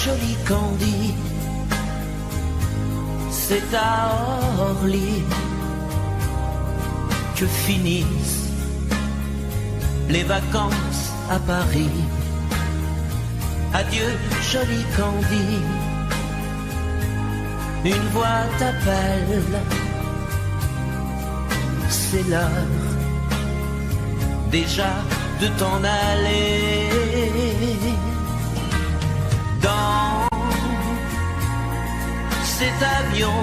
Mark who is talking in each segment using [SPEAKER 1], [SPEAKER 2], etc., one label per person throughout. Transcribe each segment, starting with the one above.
[SPEAKER 1] joli Candy, c'est à Orly que finissent les vacances à Paris. Adieu joli Candy, une voix t'appelle, c'est l'heure déjà de t'en aller. Dans cet avion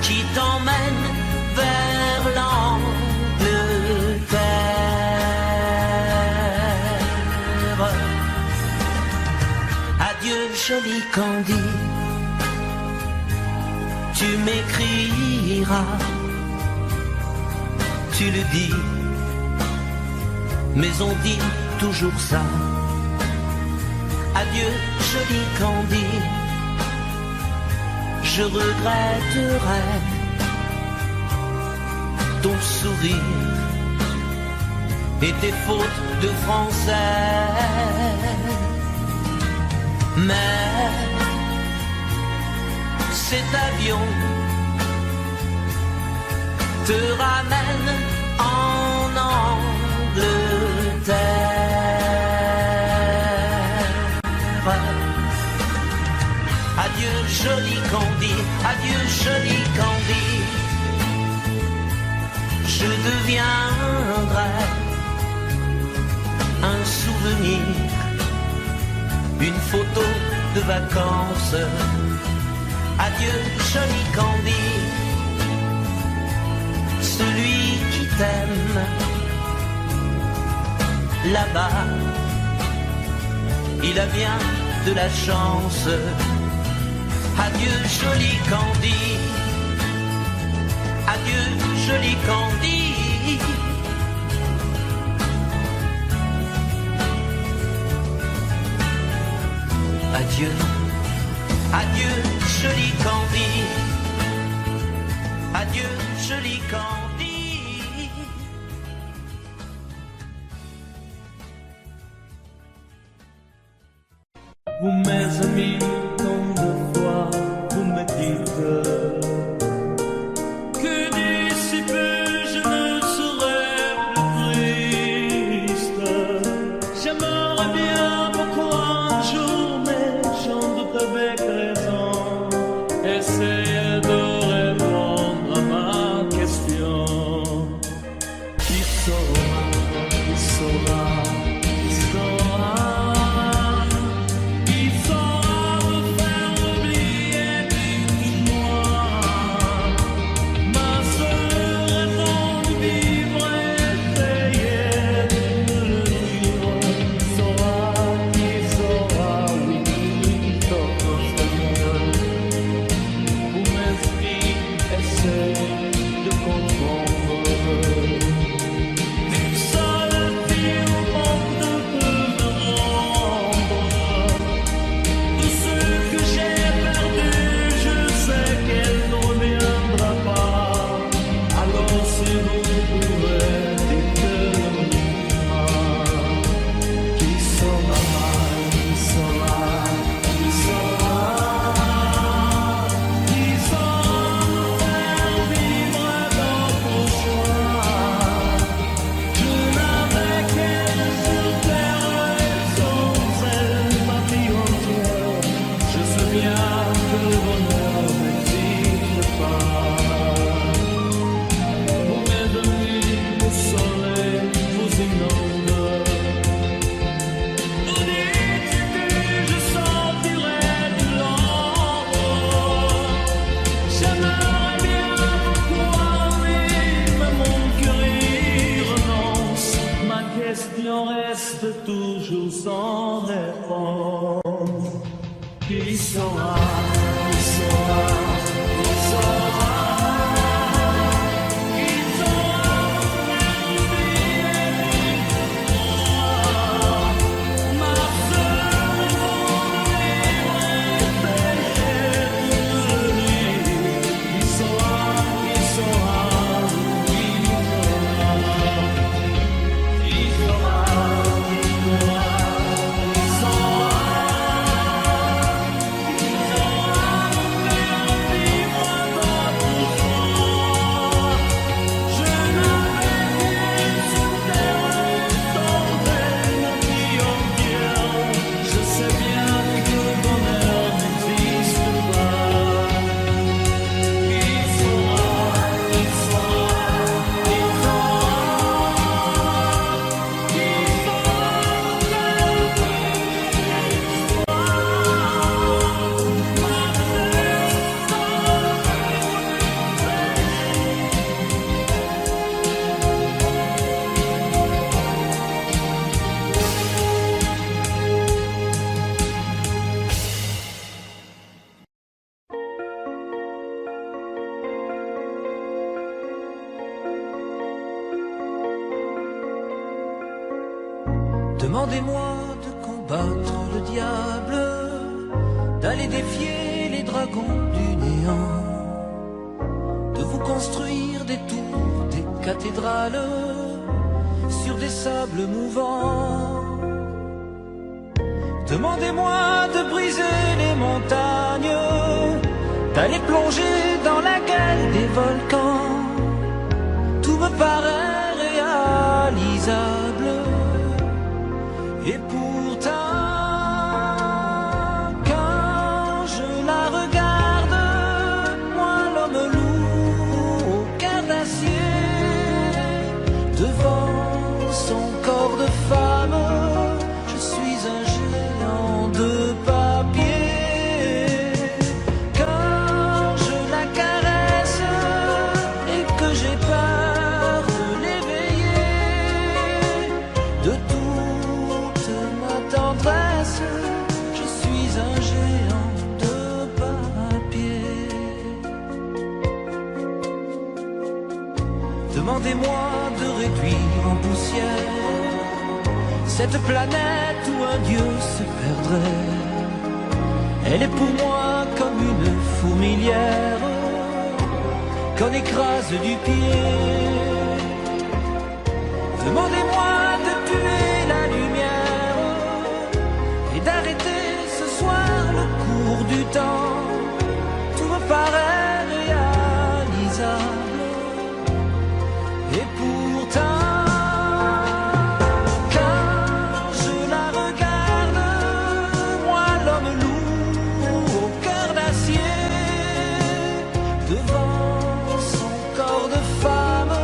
[SPEAKER 1] qui t'emmène vers l'Angleterre. Adieu joli Candy, tu m'écriras, tu le dis, mais on dit toujours ça. Adieu joli Candy, je regretterai ton sourire et tes fautes de français. Mais cet avion te ramène en Angleterre. Adieu joli Candy, adieu joli Candy, je deviendrai un souvenir, une photo de vacances. Adieu joli Candy, celui qui t'aime là-bas, il a bien de la chance. Adieu joli Candy, adieu joli Candy. Adieu, adieu joli Candy, adieu joli Candy.
[SPEAKER 2] Vous mes amis, tant de fois vous me dites que d'ici peu je ne serai plus triste. J'aimerais bien beaucoup un jour, mais j'en doute avec raison. Essayez de répondre à ma question. Qui saura, qui saura, qui saura? Qui saura
[SPEAKER 1] Demandez-moi de combattre le diable, d'aller défier les dragons du néant, de vous construire des tours, des cathédrales sur des sables mouvants. Demandez-moi de briser les montagnes, d'aller plonger dans la gueule des volcans. Tout me paraît réalisable. Et pourtant, quand je la regarde, moi l'homme lourd au cœur d'acier, devant son corps de femme, je suis un géant de papier. Quand je la caresse et que j'ai peur de l'éveiller, de toute ma tendresse, je suis un géant de papier. Demandez-moi de réduire en poussière cette planète où un dieu se perdrait. Elle est pour moi comme une fourmilière qu'on écrase du pied. Demandez-moi de tuer la lumière et d'arrêter ce soir le cours du temps. Tout me paraît réalisable. Et pourtant, quand je la regarde, moi l'homme lourd au cœur d'acier, devant son corps de femme,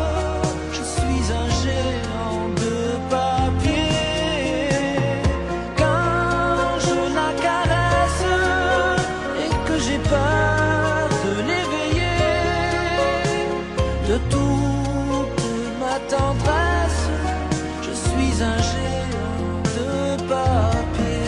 [SPEAKER 1] je suis un géant de papier. Quand je la caresse et que j'ai peur de l'éveiller, de toute ma tendresse, je suis un géant de papier.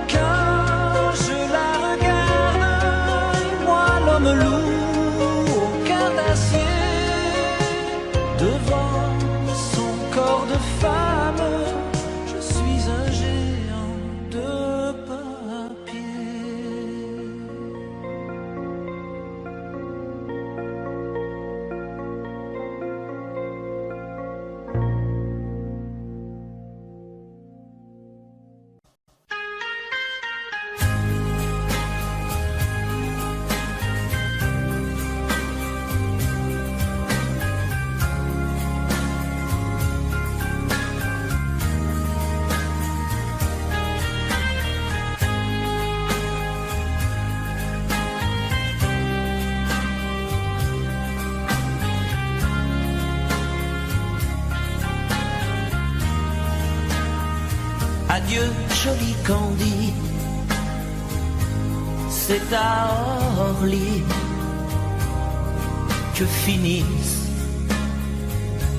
[SPEAKER 1] Quand je la regarde, moi l'homme lourd au cœur d'acier, devant son corps de femme, je suis un géant de papier. Adieu, joli Candy, c'est à Orly que finissent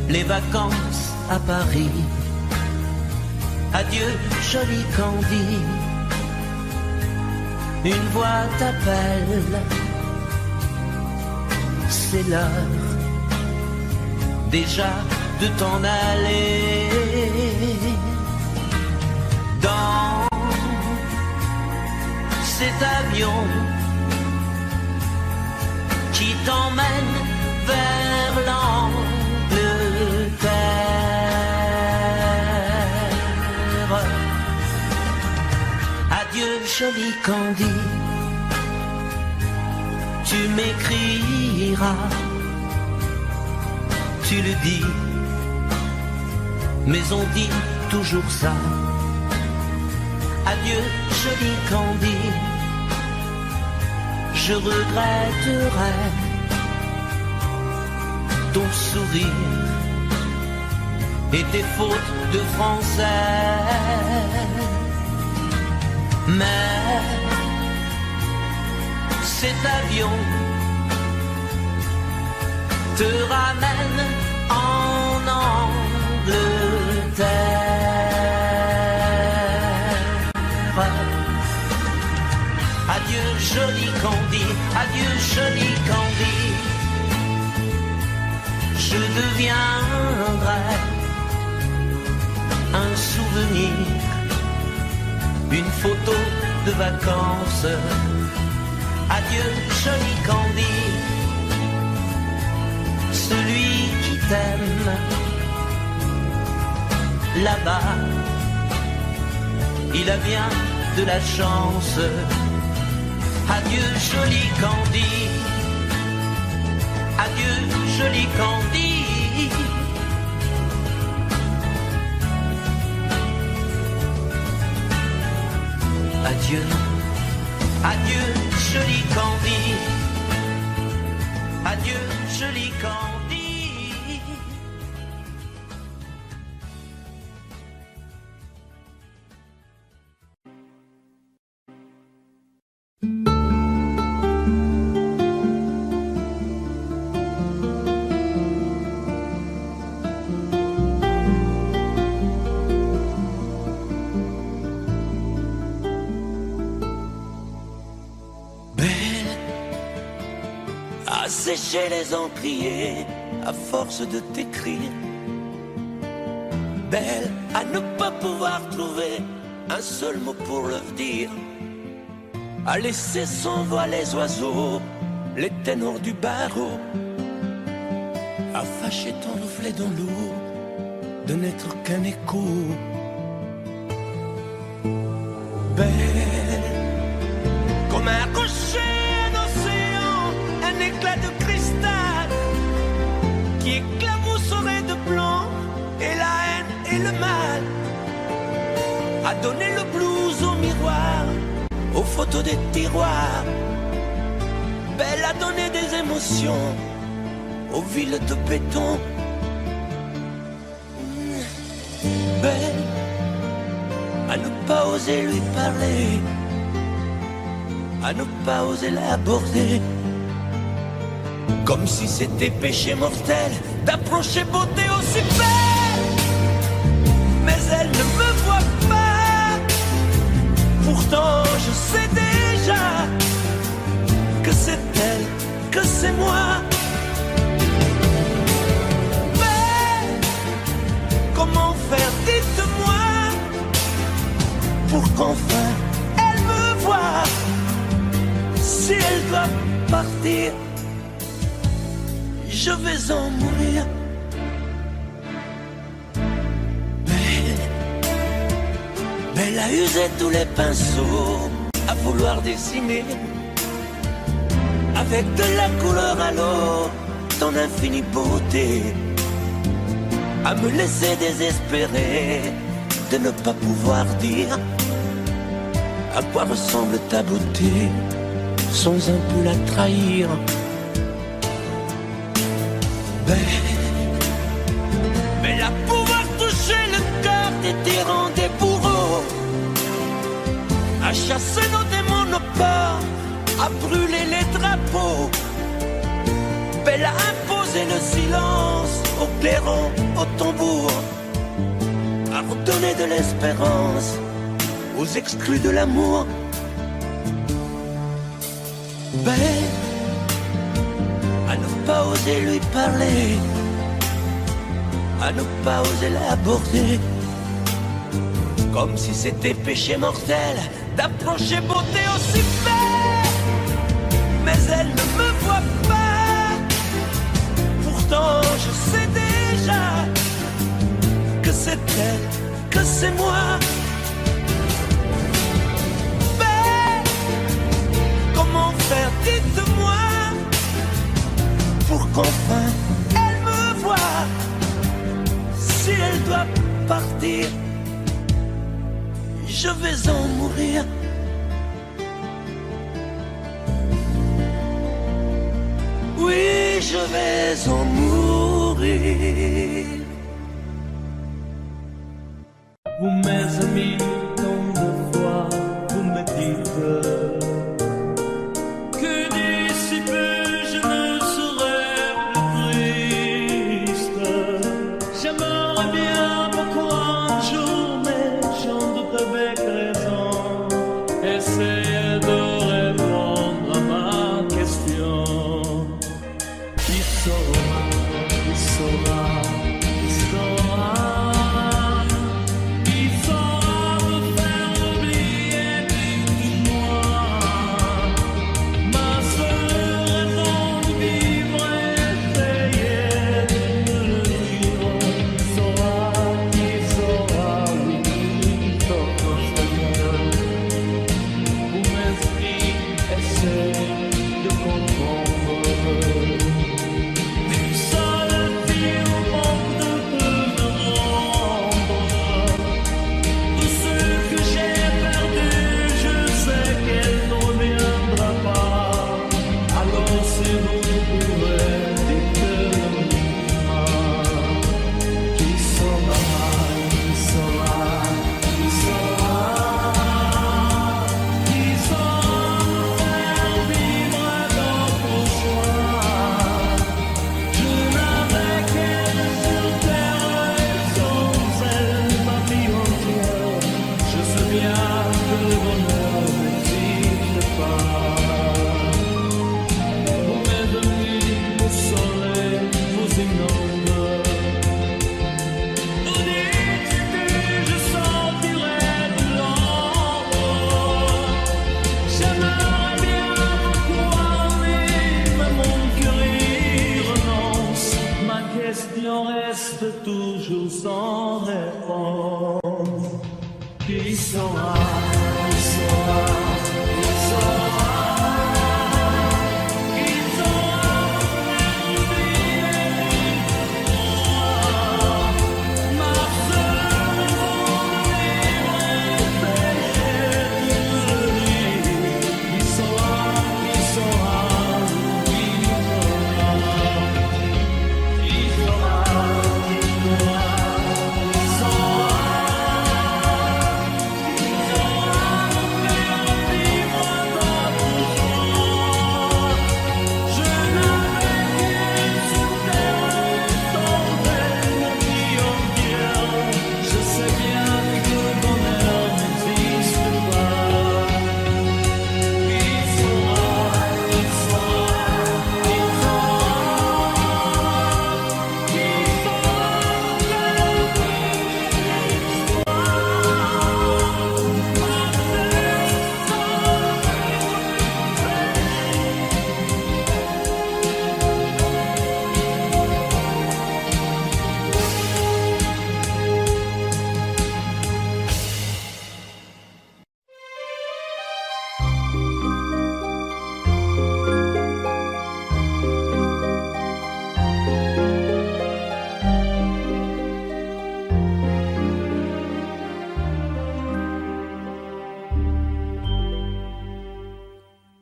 [SPEAKER 1] les vacances à Paris. Adieu, joli Candy, une voix t'appelle, c'est l'heure déjà de t'en aller. Dans cet avion qui t'emmène vers l'Angleterre. Adieu, joli Candy, tu m'écriras, tu le dis, mais on dit toujours ça. Adieu, joli Candy, je regretterai ton sourire et tes fautes de français. Mais cet avion te ramène en Angleterre. joli Candy, adieu joli Candy. Je deviendrai un souvenir, une photo de vacances. Adieu joli Candy, celui qui t'aime là-bas, il a bien de la chance. Adieu joli Candy, adieu joli Candy. Adieu, adieu joli Candy, adieu joli Candy. Sécher les encriers à force de t'écrire. Belle à ne pas pouvoir trouver un seul mot pour leur dire. À laisser sans voix les oiseaux, les ténors du barreau. À fâcher ton reflet dans l'eau, de n'être qu'un écho. Belle comme un rocher un éclat de cristal qui éclabousserait de blanc et la haine et le mal, a donné le blues au miroir, aux photos des tiroirs. Belle a donné des émotions aux villes de béton. Belle à ne pas oser lui parler, à ne pas oser l'aborder, comme si c'était péché mortel d'approcher beauté aussi belle. Mais elle ne me voit pas, pourtant je sais déjà que c'est elle, que c'est moi. Mais comment faire, dites-moi, pour qu'enfin elle me voie. Si elle doit partir, je vais en mourir. Belle a usé tous les pinceaux à vouloir dessiner avec de la couleur à l'eau ton infinie beauté, à me laisser désespérer de ne pas pouvoir dire à quoi ressemble ta beauté sans un peu la trahir. Belle à pouvoir toucher le cœur des tyrans, des bourreaux, à chasser nos démons, nos peurs, à brûler les drapeaux. Belle à imposer le silence aux clairons, aux tambours, à redonner de l'espérance aux exclus de l'amour. Belle à ne pas oser lui parler, à ne pas oser l'aborder, comme si c'était péché mortel d'approcher beauté aussi belle. Mais elle ne me voit pas, pourtant je sais déjà que c'est elle, que c'est moi. Mais comment faire, dites-moi, pour qu'enfin elle me voie. Si elle doit partir, je vais en mourir. Oui, je vais en mourir.
[SPEAKER 2] Vous mes amis, tant de fois, vous me dites que d'ici peu je ne serai plus triste. J'aimerais bien beaucoup un jour, mais j'en doute avec raison. Essayer de répondre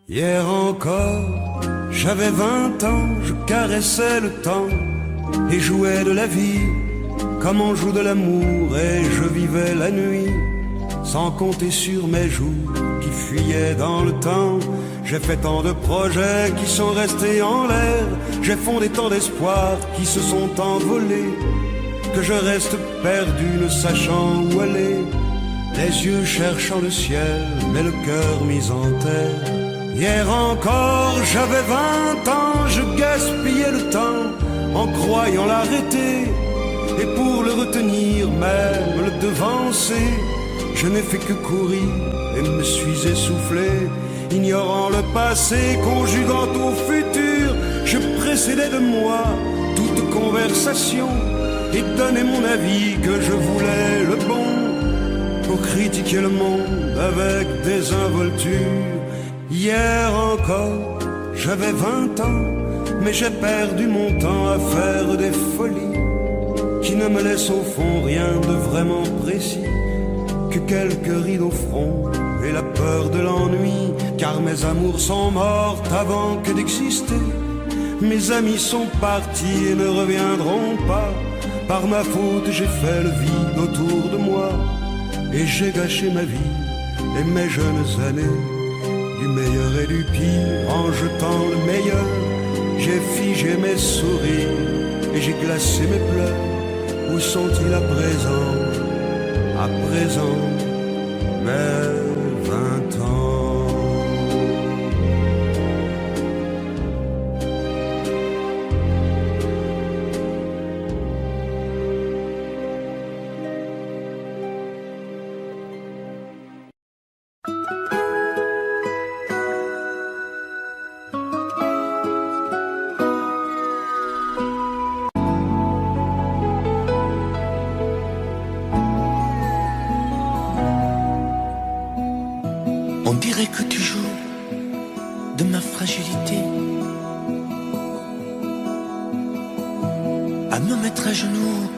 [SPEAKER 3] Hier encore, j'avais 20 ans, je caressais le temps et jouais de la vie comme on joue de l'amour, et je vivais la nuit sans compter sur mes jours qui fuyaient dans le temps. J'ai fait tant de projets qui sont restés en l'air, j'ai fondé tant d'espoirs qui se sont envolés, que je reste perdu ne sachant où aller, les yeux cherchant le ciel mais le cœur mis en terre. Hier encore j'avais 20 ans, je gaspillais le temps en croyant l'arrêter, et pour le retenir, même le devancer, je n'ai fait que courir et me suis essoufflé. Ignorant le passé, conjuguant au futur, je précédais de moi toute conversation et donnais mon avis que je voulais le bon, pour critiquer le monde avec désinvolture. Hier encore, j'avais 20 ans, mais j'ai perdu mon temps à faire des folies qui ne me laissent au fond rien de vraiment précis, que quelques rides au front et la peur de l'ennui, car mes amours sont mortes avant que d'exister. Mes amis sont partis et ne reviendront pas. Par ma faute j'ai fait le vide autour de moi, et j'ai gâché ma vie et mes jeunes années, du meilleur et du pire en jetant le meilleur. J'ai figé mes sourires et j'ai glacé mes pleurs. Où sont-ils à présent, mes 20 ans?
[SPEAKER 1] On dirait que tu joues de ma fragilité, à me mettre à genoux,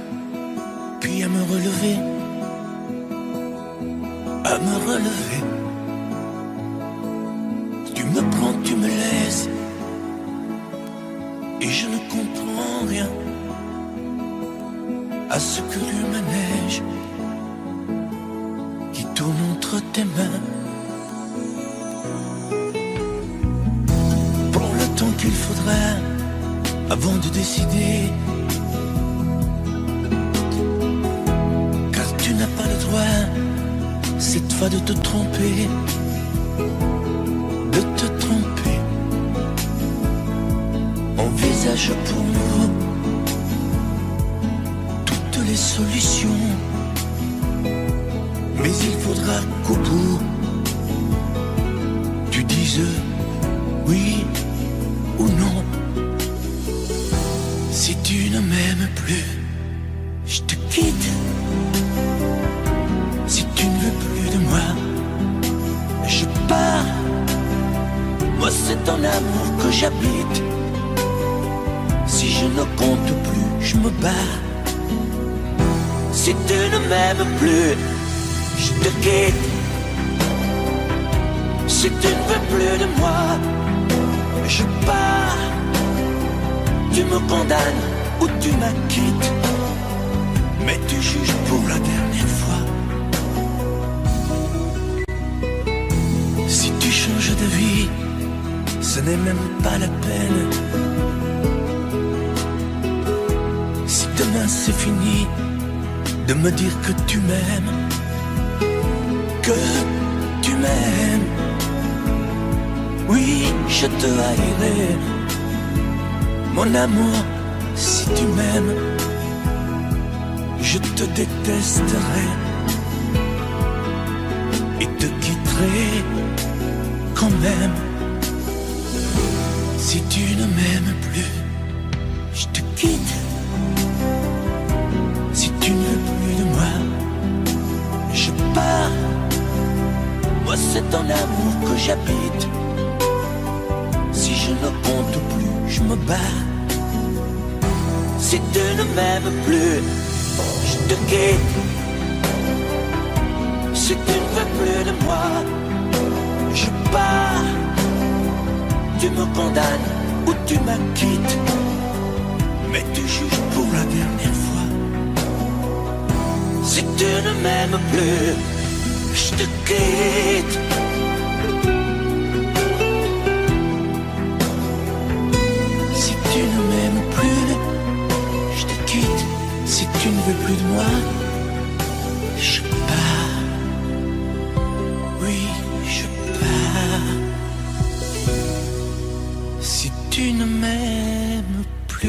[SPEAKER 1] puis à me relever, Tu me prends, tu me laisses, et je ne comprends rien à ce que tu manèges qui tourne entre tes mains. Qu'il faudra avant de décider, car tu n'as pas le droit cette fois de te tromper, Envisage pour nous toutes les solutions, mais il faudra qu'au bout tu dises oui ou non. Si tu ne m'aimes plus, je te quitte. Si tu ne veux plus de moi, je pars. Moi c'est ton amour que j'habite. Si je ne compte plus, je me bats. Si tu ne m'aimes plus, je te quitte. Si tu ne veux plus de moi, je pars. Tu me condamnes ou tu m'acquittes, mais tu juges pour la dernière fois. Si tu changes de vie, ce n'est même pas la peine. Si demain c'est fini de me dire que tu m'aimes, que tu m'aimes, oui, je te haïrai. Mon amour, si tu m'aimes, je te détesterai et te quitterai quand même. Si tu ne m'aimes plus, je te quitte. Si tu ne veux plus de moi, je pars. Moi c'est ton amour que j'habite. Si je ne compte plus, je me bats. Si tu ne m'aimes plus, je te quitte. Si tu ne veux plus de moi, je pars. tu me condamnes ou tu m'acquittes, mais tu juges pour la dernière fois. Si tu ne m'aimes plus, je te quitte. Si tu ne m'aimes plus, je te quitte. Si tu ne veux plus de moi, je pars. Oui, je pars. Si tu ne m'aimes plus.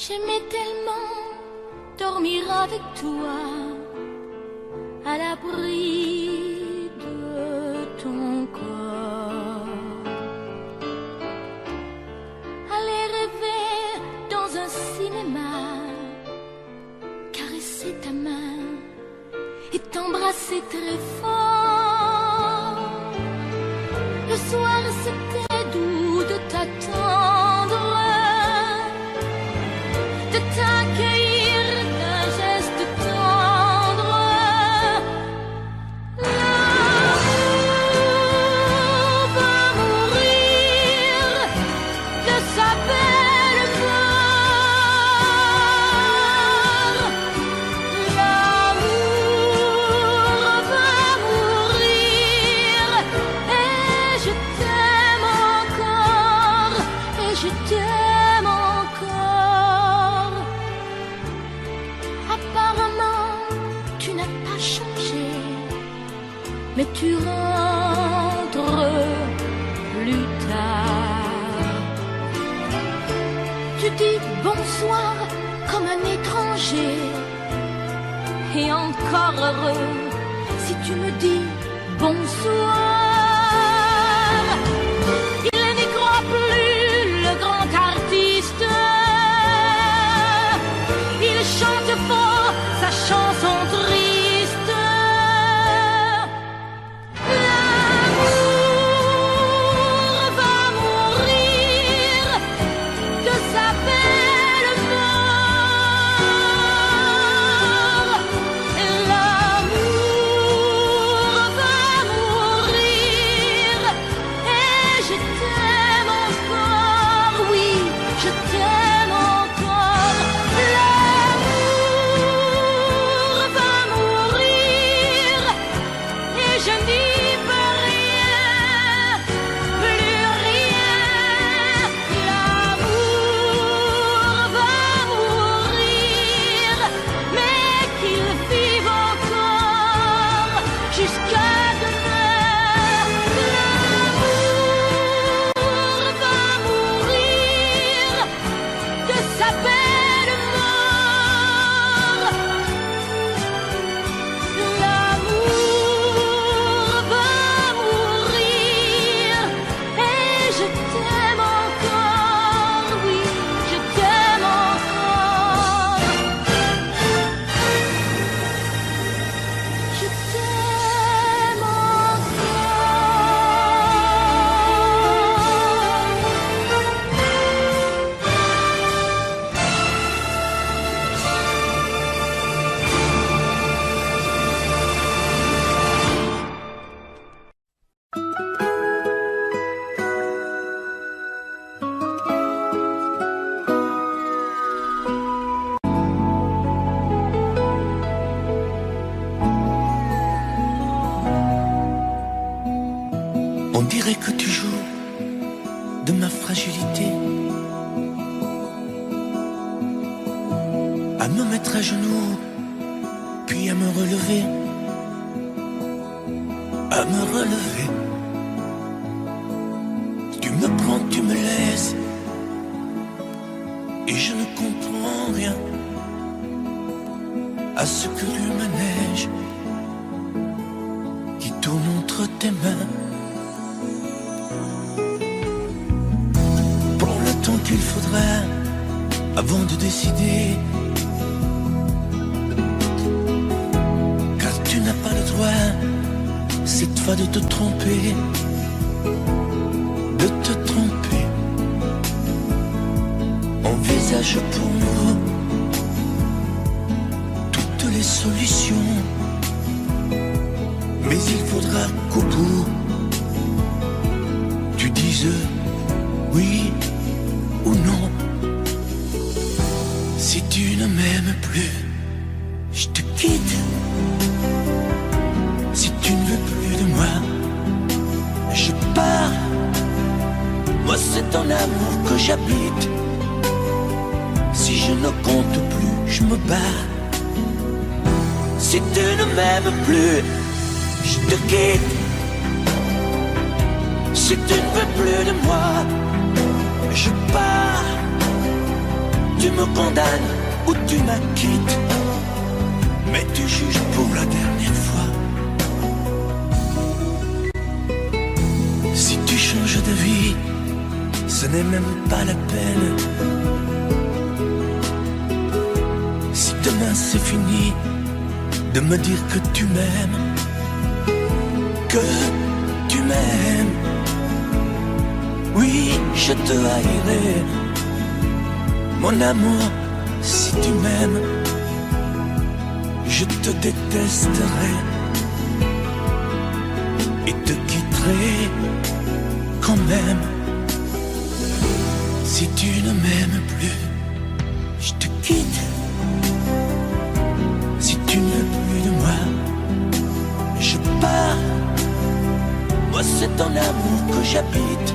[SPEAKER 4] J'aimais tellement dormir avec toi, à l'abri de ton corps. Aller rêver dans un cinéma, caresser ta main et t'embrasser très fort. Le soir c'était doux de t'attendre, de t'accueillir d'un geste tendre. L'amour va mourir de sa belle mort. L'amour va mourir et je t'aime encore, et je t'aime encore. Apparemment, tu n'as pas changé, mais tu rentres plus tard. Tu dis bonsoir comme un étranger, et encore heureux si tu me dis bonsoir. Il n'y croit plus, le grand artiste. Il chante fort sa chanson triste. L'amour va mourir de sa belle mort. L'amour va mourir et je t'aime encore, oui, je t'aime encore. L'amour va mourir et je n'y peux rien, plus rien. L'amour va mourir, mais qu'il vive encore jusqu'à demain. L'amour va mourir de sa belle mort. L'amour va mourir et je t'aime encore, oui, je t'aime encore. Je t'aime
[SPEAKER 1] On dirait que tu joues de ma fragilité, à me mettre à genoux, puis à me relever, à me relever. Tu me prends, tu me laisses, et je ne comprends rien à ce que le manège qui tourne entre tes mains. Prends le temps qu'il faudra avant de décider, car tu n'as pas le droit cette fois de te tromper, de te tromper. Envisage pour nous toutes les solutions, mais il faudra qu'au bout tu dises oui ou non. Si tu ne m'aimes plus, je te quitte. Si tu ne veux plus de moi, je pars. Moi c'est ton amour que j'habite. Si je ne compte plus, je me bats. Si tu ne m'aimes plus, je te quitte. Si tu ne veux plus de moi, je pars. Tu me condamnes ou tu m'acquittes, mais tu juges pour la dernière fois. Si tu changes de vie, ce n'est même pas la peine. Si demain c'est fini de me dire que tu m'aimes, que tu m'aimes, oui, je te haïrai. Mon amour, si tu m'aimes, je te détesterai et te quitterai quand même. Si tu ne m'aimes plus, je te quitte. Si tu ne veux plus de moi, je pars. Moi c'est ton amour que j'habite.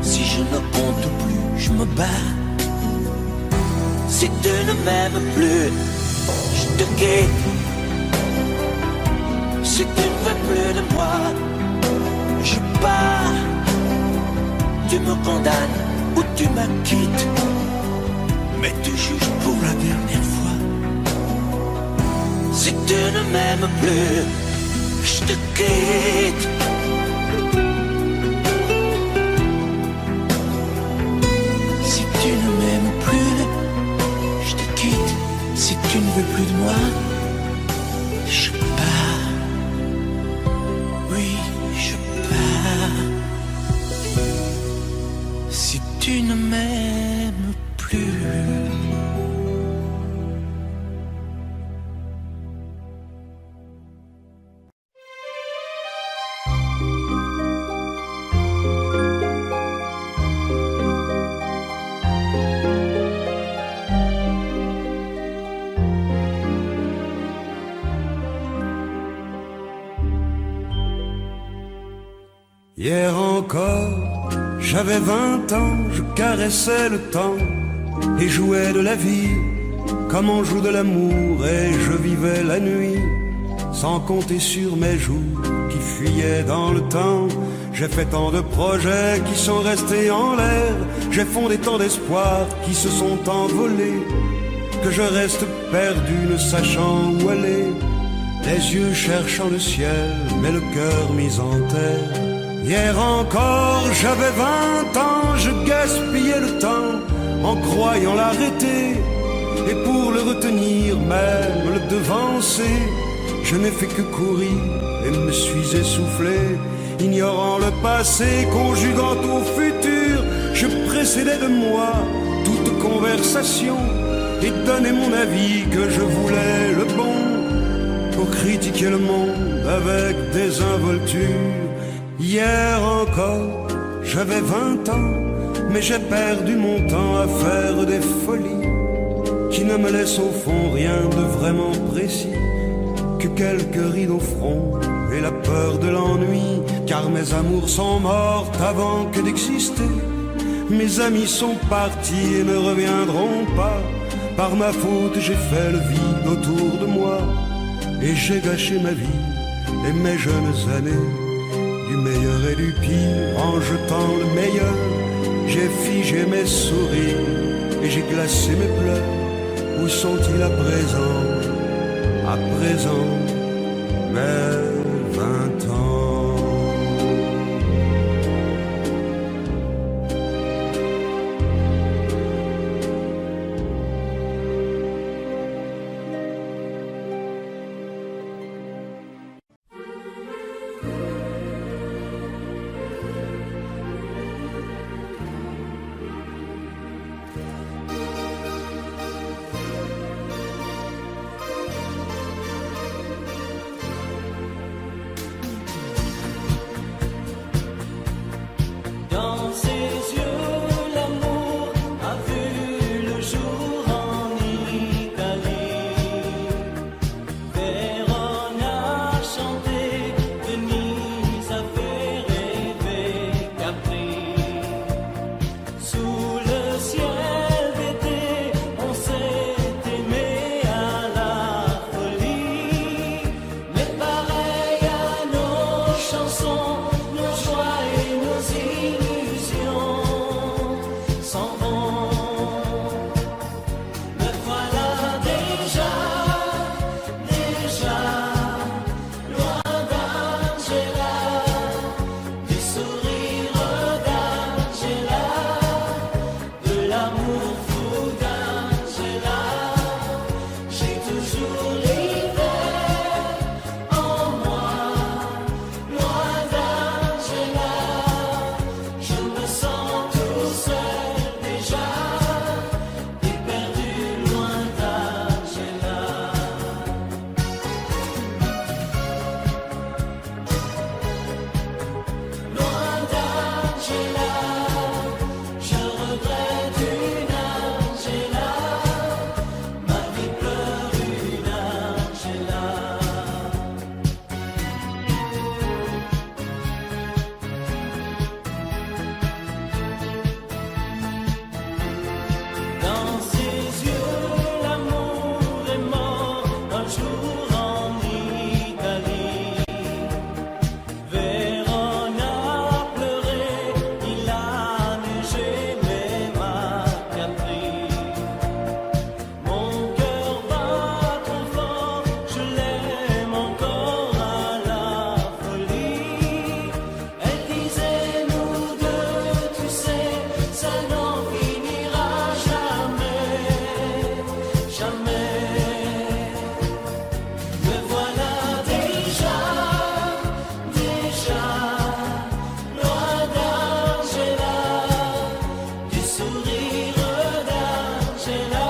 [SPEAKER 1] Si je ne compte plus, je me bats. Si tu ne m'aimes plus, je te quitte. Si tu ne veux plus de moi, je pars. Tu me condamnes ou tu m'acquittes, mais tu juges pour la dernière fois. Si tu ne m'aimes plus, je te quitte. Si tu ne m'aimes plus, je te quitte. Si tu ne veux plus de moi, je pars. Oui, je pars. Si tu ne m'aimes plus.
[SPEAKER 3] Hier encore, j'avais 20 ans, je caressais le temps et jouais de la vie comme on joue de l'amour, et je vivais la nuit sans compter sur mes jours qui fuyaient dans le temps. J'ai fait tant de projets qui sont restés en l'air, j'ai fondé tant d'espoirs qui se sont envolés, que je reste perdu ne sachant où aller, les yeux cherchant le ciel mais le cœur mis en terre. Hier encore, j'avais 20 ans, je gaspillais le temps en croyant l'arrêter, et pour le retenir, même le devancer, je n'ai fait que courir et me suis essoufflé. Ignorant le passé, conjuguant au futur, je précédais de moi toute conversation et donnais mon avis que je voulais le bon, pour critiquer le monde avec désinvolture. Hier encore, j'avais 20 ans, mais j'ai perdu mon temps à faire des folies qui ne me laissent au fond rien de vraiment précis, que quelques rides au front et la peur de l'ennui, car mes amours sont mortes avant que d'exister. Mes amis sont partis et ne reviendront pas. Par ma faute j'ai fait le vide autour de moi, et j'ai gâché ma vie et mes jeunes années. Du meilleur et du pire, en jetant le meilleur, j'ai figé mes sourires et j'ai glacé mes pleurs. Où sont-ils à présent? À présent, mes 20 ans.
[SPEAKER 2] Dans ses yeux, l'amour a vu le jour en Italie. Vérone a chanté, Venise a fait rêver Capri. Sous le ciel d'été, on s'est aimé à la folie. Mais pareil à nos chansons, nos joies et nos illusions s'en vont. Me voilà déjà loin d'Angela, du sourire d'Angela, de l'amour fou d'Angela. J'ai toujours l'hiver en moi, loin d'Angela. Je me sens tout seul déjà, et perdu loin d'Angela. Loin d'Angela, je regrette une Angela. Ma vie pleure une Angela. Dans ses yeux, l'amour est mort un jour en Italie. Vérone a pleuré, il a neigé, même à Capri. Mon cœur bat trop fort, je l'aime encore à la folie. Elle disait, nous deux, tu sais, ça n'en finira jamais, jamais. Me voilà déjà loin d'Angela, du sourire d'Angela,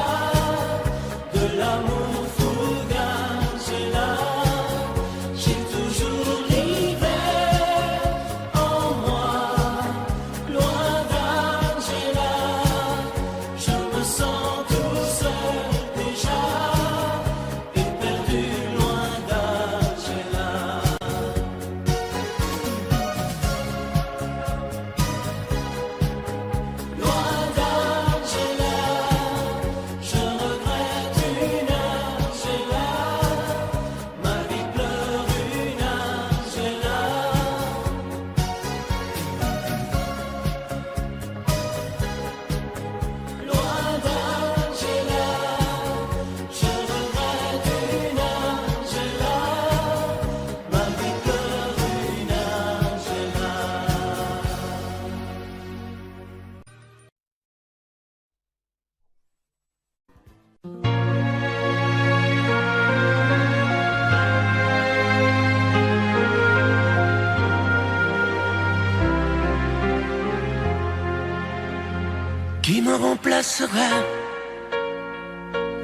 [SPEAKER 2] de l'amour fou d'Angela. J'ai toujours l'hiver en moi, loin d'Angela. Je me sens tout seul déjà, et perdu loin d'Angela. Loin d'Angela, je regrette une Angela. Ma vie pleure une Angela. Loin d'Angela, je regrette une Angela. Ma vie pleure une Angela.
[SPEAKER 1] Qui me remplacera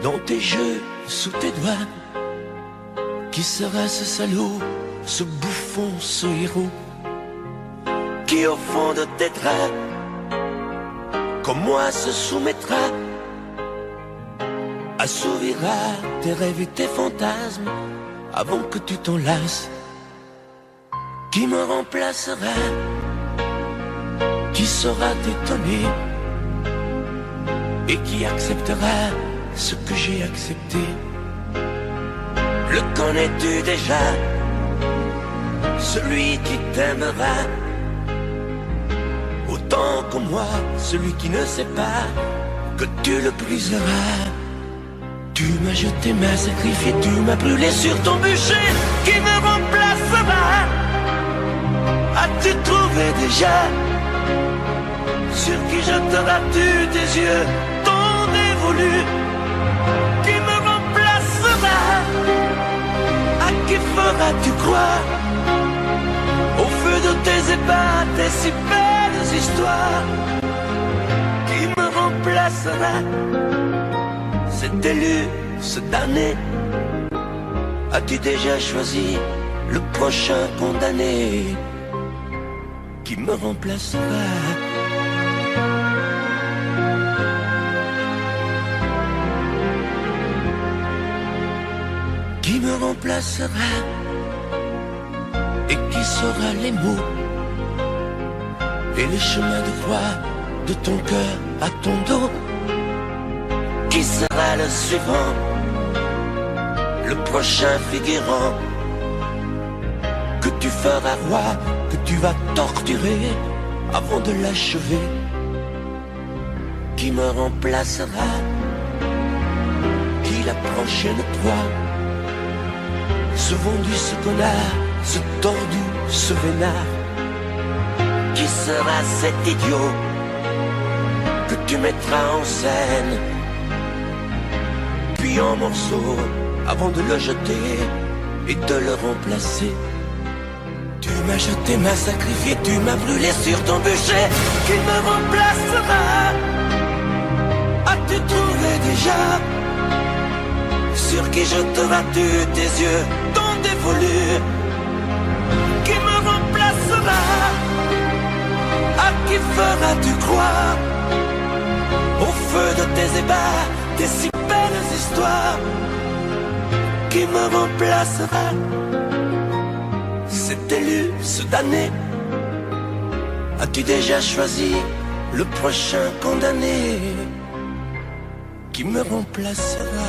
[SPEAKER 1] dans tes jeux, sous tes doigts? Qui sera ce salaud, ce bouffon, ce héros? Qui au fond de tes draps, comme moi, se soumettra, assouvira tes rêves et tes fantasmes avant que tu t'en lasses? Qui me remplacera? Qui saura t'étonner et qui acceptera ce que j'ai accepté? Le connais-tu déjà? Celui qui t'aimera autant que moi, celui qui ne sait pas que tu le briseras. Tu m'as jeté, m'as sacrifié, tu m'as brûlé sur ton bûcher. Qui me remplacera? As-tu trouvé déjà sur qui jetteras-tu tes yeux ton dévolu? Qui me remplacera? À qui feras-tu croire? Au feu de tes ébats, tes si belles histoires. Qui me remplacera? Cet élu, ce damné. As-tu déjà choisi le prochain condamné? Qui me remplacera? Qui me remplacera? Et qui saura les mots et les chemins de croix de ton cœur à ton dos? Qui sera le suivant, le prochain figurant que tu feras roi, que tu vas torturer avant de l'achever? Qui me remplacera? Qui la prochaine proie? Ce vendu, ce connard, ce tordu, ce vénard. Qui sera cet idiot que tu mettras en scène, puis en morceaux, avant de le jeter et de le remplacer? Tu m'as jeté, m'as sacrifié, tu m'as brûlé sur ton bûcher. Qui me remplacera? As-tu trouvé déjà sur qui jetteras-tu tes yeux ton dévolu? Qui me remplacera? À qui feras-tu croire? Au feu de tes ébats, tes si belles histoires. Qui me remplacera? Cet élu, ce damné. As-tu déjà choisi le prochain condamné? Qui me remplacera?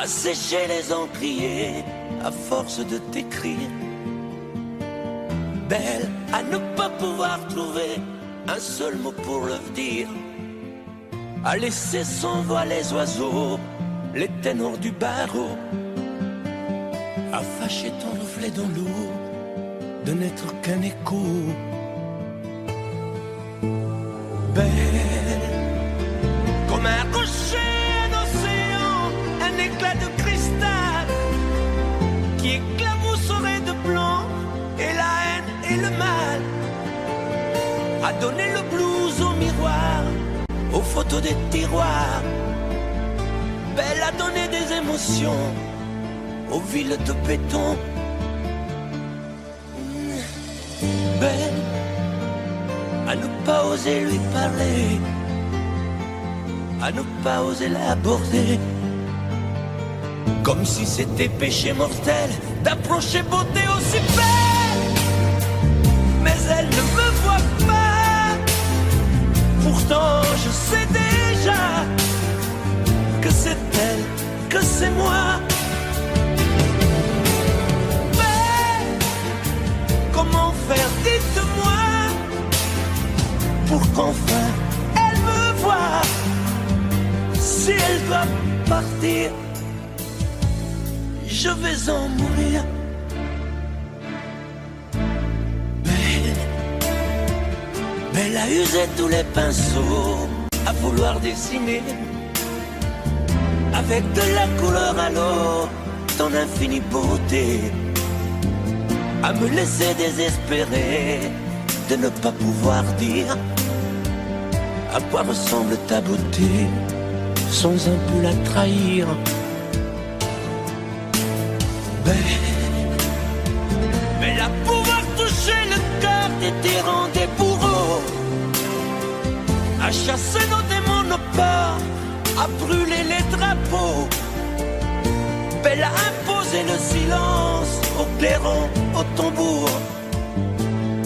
[SPEAKER 1] Sécher les encriers à force de t'écrire. Belle à ne pas pouvoir trouver un seul mot pour le dire. À laisser sans voix les oiseaux, les ténors du barreau. À fâcher ton reflet dans l'eau, de n'être qu'un écho. Belle comme un rocher de cristal qui éclabousserait de blanc et la haine et le mal, a donné le blues au miroir, aux photos des tiroirs. Belle a donné des émotions aux villes de béton. Belle à ne pas oser lui parler, à ne pas oser l'aborder, comme si c'était péché mortel d'approcher beauté aussi belle. Mais elle ne me voit pas. Pourtant je sais déjà que c'est elle, que c'est moi. Mais comment faire, dites-moi, pour qu'enfin elle me voie? Si elle doit partir, je vais en mourir. Belle a usé tous les pinceaux à vouloir dessiner avec de la couleur à l'eau ton infinie beauté, à me laisser désespérer de ne pas pouvoir dire à quoi ressemble ta beauté sans un peu la trahir. Belle à pouvoir toucher le cœur des tyrans, des bourreaux, à chasser nos démons, nos peurs à brûler les drapeaux, belle à imposer le silence aux clairons, aux tambours,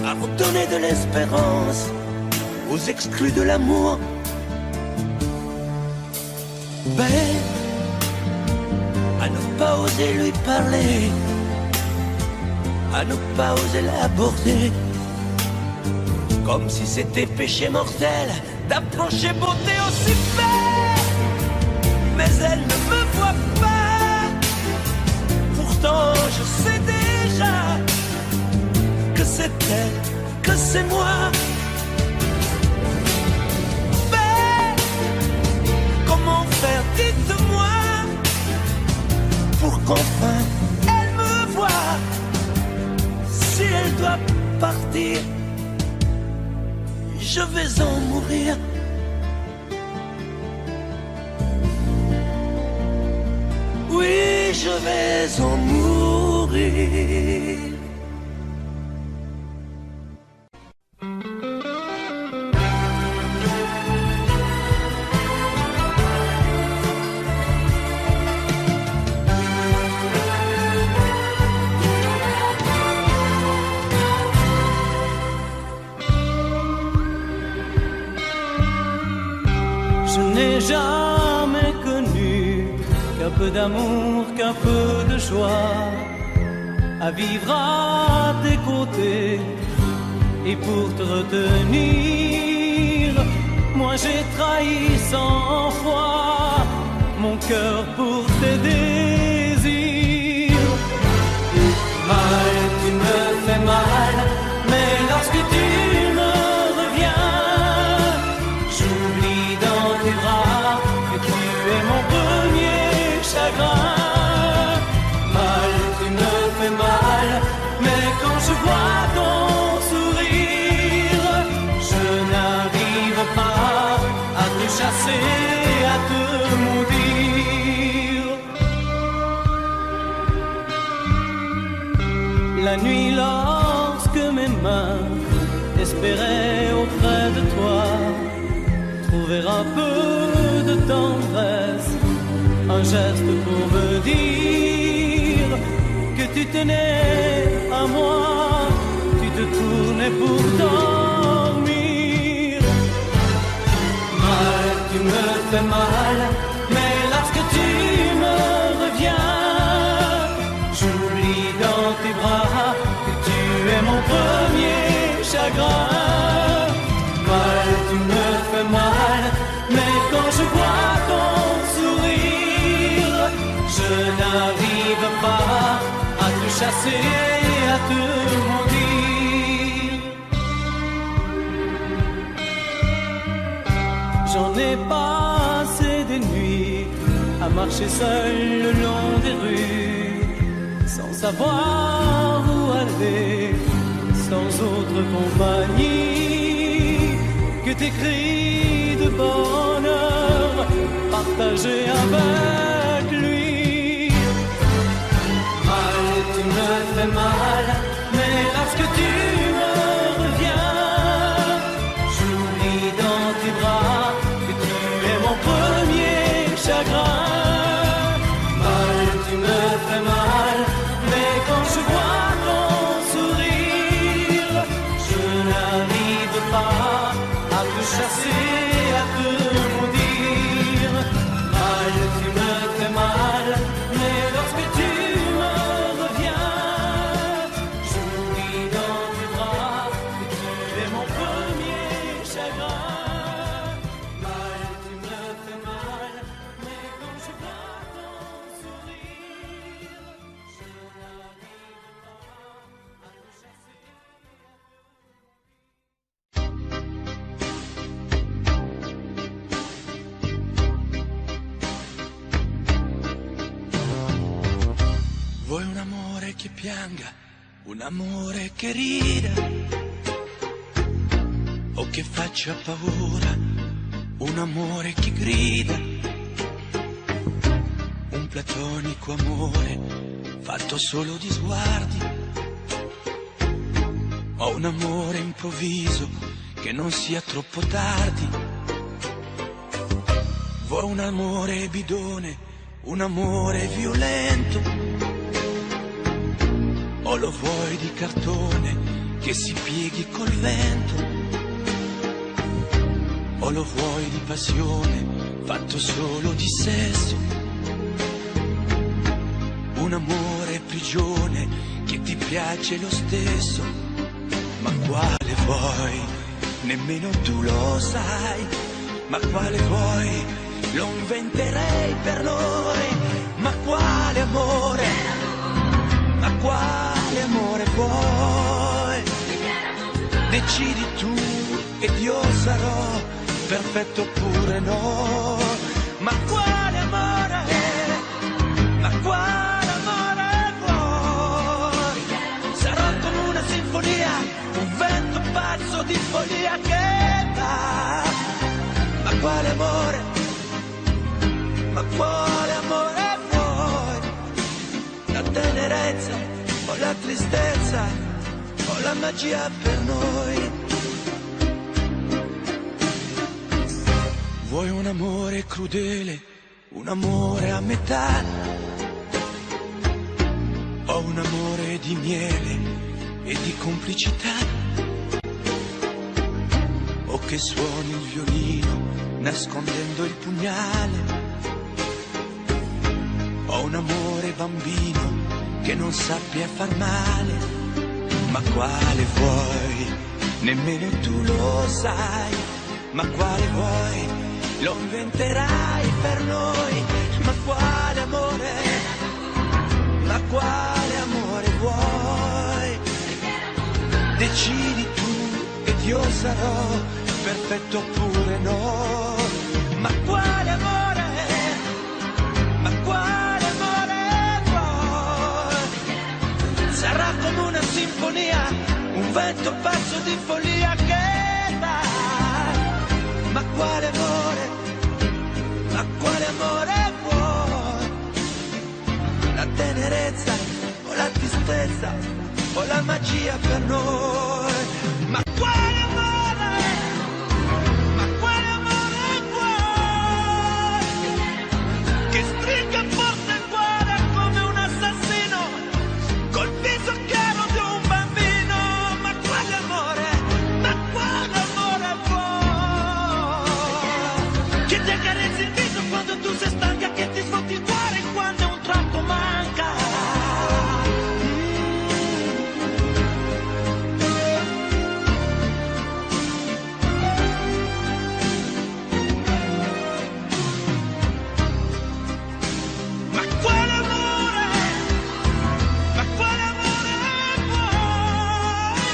[SPEAKER 1] à redonner de l'espérance aux exclus de l'amour. Belle à ne pas oser lui parler, à ne pas oser l'aborder, comme si c'était péché mortel d'approcher beauté aussi belle. Mais elle ne me voit pas, pourtant je sais déjà que c'est elle, que c'est moi. Mais comment faire, dites-moi, pour qu'enfin elle me voie. Si elle doit partir, je vais en mourir. Oui, je vais en mourir.
[SPEAKER 2] Je n'ai jamais connu qu'un peu d'amour, qu'un peu de joie, à vivre à tes côtés. Et pour te retenir, moi j'ai trahi 100 fois mon cœur pour tes désirs. Mal, tu me fais mal, mais lorsque tu me reviens, j'oublie dans tes bras que tu es mon premier chagrin. Mal, tu me fais mal, mais quand je vois ton sourire, je n'arrive pas à te chasser, à te maudire. La nuit, lorsque mes mains espéraient auprès de toi trouver un peu de tendresse, un geste pour me dire que tu tenais à moi, tu te tournais pour dormir. Mal, tu me fais mal, mais lorsque tu me reviens, j'oublie dans tes bras que tu es mon premier chagrin. Mal, tu me fais mal, mais quand je vois ton sourire, je n'arrive pas à te chasser, à te maudire. J'en ai passé des nuits à marcher seul le long des rues, sans savoir où aller, sans autre compagnie que tes cris de bonheur partagés avec lui. Mal, tu me fais mal, mais lorsque tu me reviens, j'oublie dans tes bras que tu es mon premier chagrin. Mal, tu me fais mal, mais quand je vois ton sourire, je n'arrive pas à te chasser, à te maudire. Mal, tu me fais mal, mais lorsque tu me reviens, j'oublie dans tes bras que tu es mon premier chagrin. Mal, tu me fais mal, mais quand je vois ton sourire, je n'arrive pas à te chasser.
[SPEAKER 1] Vuoi un amore che pianga, un amore che rida, o che faccia paura, un amore che grida, un platonico amore fatto solo di sguardi, o un amore improvviso che non sia troppo tardi. Vuoi un amore bidone, un amore violento, o lo vuoi di cartone che si pieghi col vento, o lo vuoi di passione fatto solo di sesso, un amore prigione che ti piace lo stesso, ma quale vuoi? Nemmeno tu lo sai, ma quale vuoi? Lo inventerei per noi, ma quale amore? Ma quale amore vuoi? Decidi tu ed io sarò perfetto oppure no, ma quale amore? Ma quale amore vuoi? Sarò come una sinfonia, un vento pazzo di follia che va, ma quale amore? Ma quale amore vuoi? La tenerezza o la tristezza o la magia per noi? Vuoi un amore crudele, un amore a metà, o un amore di miele e di complicità, o che suoni il violino nascondendo il pugnale, ho un amore bambino che non sappia far male, ma quale vuoi? Nemmeno tu lo sai, ma quale vuoi? Lo inventerai per noi, ma quale amore? Ma quale amore vuoi? Decidi tu ed io sarò perfetto oppure no, ma quale amore? Ma quale amore vuoi? Sarà come una sinfonia, un vento pazzo di follia che va, ma quale amore? Ma quale amore vuoi? La tenerezza o la tristezza o la magia per noi, ma quale amore? Ma quale amore vuoi? Che stringa forte il cuore come un assassino col viso chiaro di un bambino, ma quale amore? Ma quale amore vuoi? Che ti accarezzi il viso quando tu sei stanca, che ti svuoti il cuore quando un tratto manca. Ma quale amore? Ma quale amore vuoi?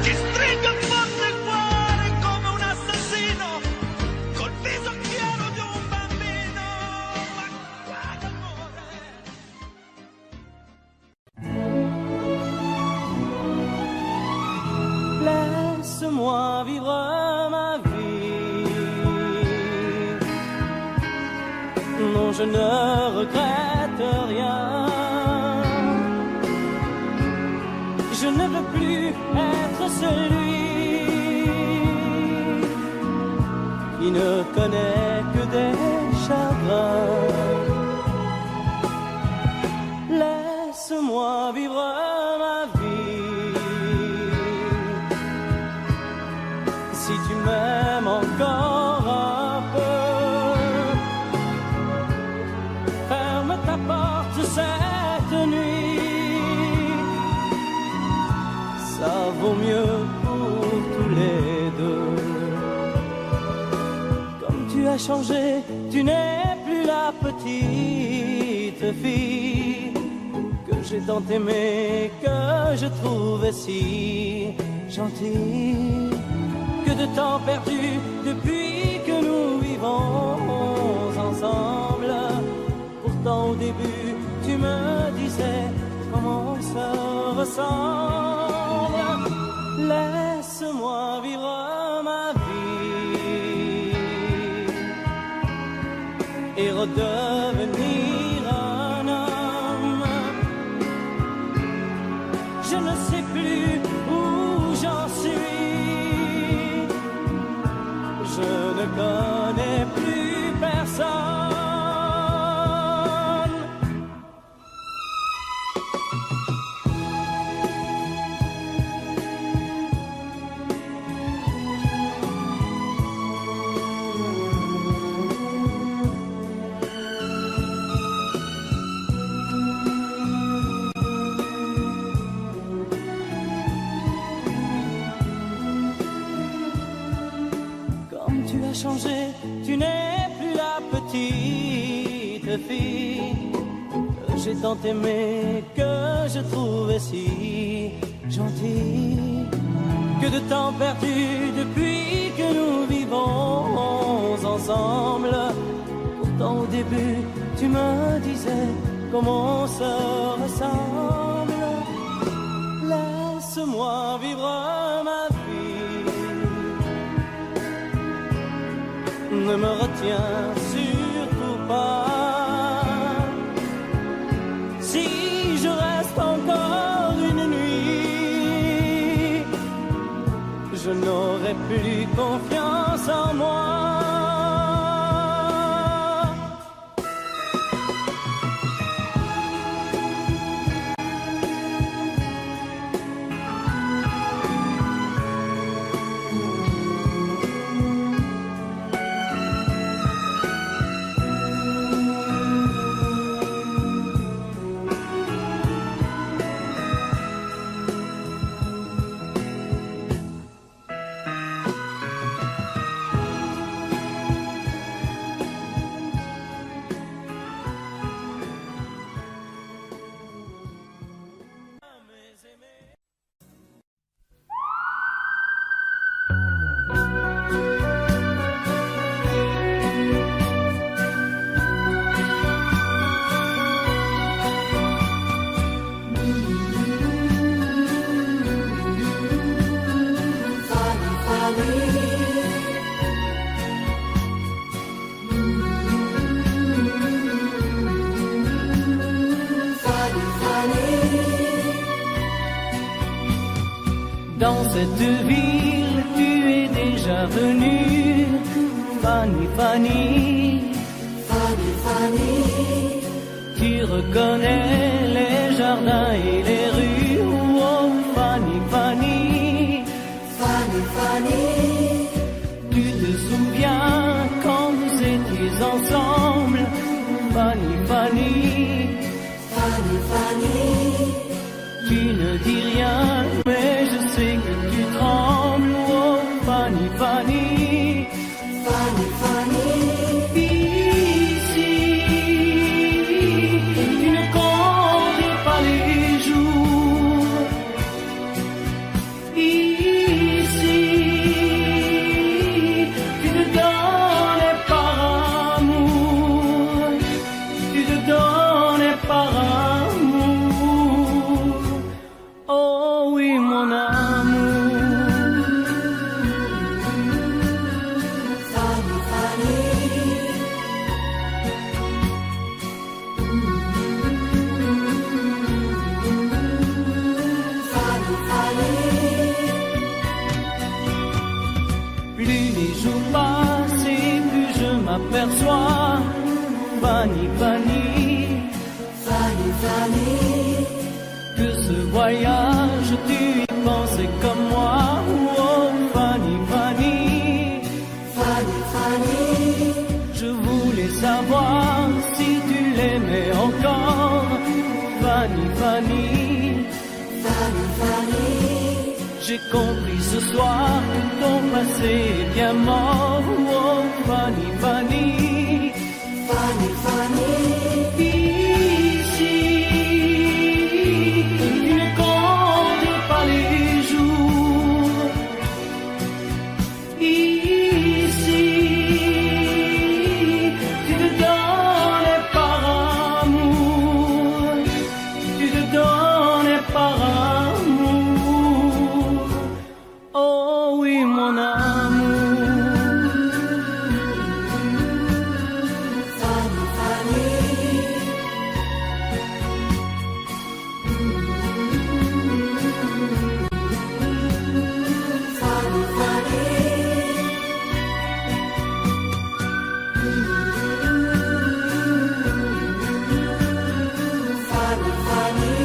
[SPEAKER 1] Che stringa forte il cuore come un assassino col viso chiaro di un bambino, ma quale amore?
[SPEAKER 2] Laisse-moi vivre ma vie. Non, je ne regrette rien. Je ne veux plus être celui qui ne connaît que des chagrins. Laisse-moi vivre ma vie. Si tu m'aimes encore un peu, ferme ta porte cette nuit. Ça vaut mieux pour tous les deux. Comme tu as changé, tu n'es plus la petite fille que j'ai tant aimée, que je trouvais si gentille. Que de temps perdu depuis que nous vivons ensemble. Pourtant au début tu me disais comment on se ressemble. Laisse-moi vivre ma vie et redevenir un homme. Je ne sais plus où j'en suis. Je ne connais plus tu as changé, tu n'es plus la petite fille que j'ai tant aimée, que je trouvais si gentille. Que de temps perdu depuis que nous vivons ensemble. Pourtant au début tu me disais comment on se ressemble. Laisse-moi vivre ma vie, ne me retiens surtout pas. Si je reste encore une nuit, je n'aurai plus confiance en moi. Dans cette ville, tu es déjà venue, Fanny, Fanny, Fanny, Fanny. Tu reconnais les jardins et les rues, oh Fanny, Fanny, Fanny, Fanny. Tu te souviens quand nous étions ensemble, Fanny, Fanny, Fanny, Fanny. Tu ne dis rien, mais je sais que tu trembles, oh Fanny, Fanny, Fanny, Fanny. Ici, tu ne comptes pas les jours. Ici, tu te donnes par amour, tu te donnes par amour. Oh oui, mon amour. Fanny, Fanny. Fanny, Fanny. Plus les jours passent et plus je m'aperçois, Fanny, Fanny, Fanny, Fanny. Que ce voyage, tu y pensais comme moi, oh Fanny, Fanny, Fanny, Fanny. Je voulais savoir si tu l'aimais encore, Fanny, Fanny, Fanny, Fanny. J'ai compris ce soir que ton passé est bien mort, oh Fanny, Fanny, Fanny, Fanny. Ici, tu ne comptes pas les jours. Ici, tu te donnes par amour, tu te donnes par amour. Oh oui, mon amour. Fanny, Fanny. Fanny, Fanny. Fanny, Fanny.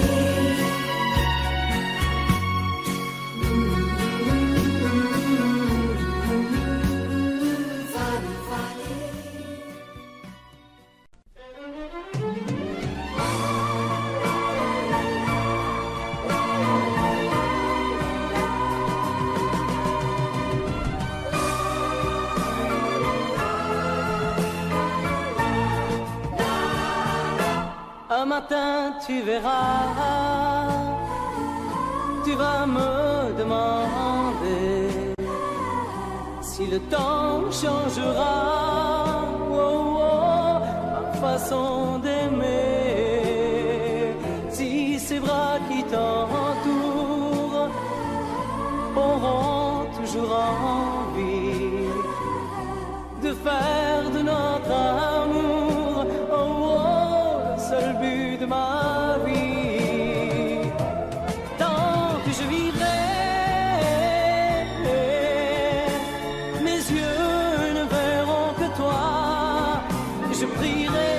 [SPEAKER 2] matin tu verras, tu vas me demander si le temps changera ma façon d'aimer, si ces bras qui t'entourent auront toujours envie de faire de notre amour le seul but de ma vie. Tant que je vivrai, mes yeux ne verront que toi. Je prierai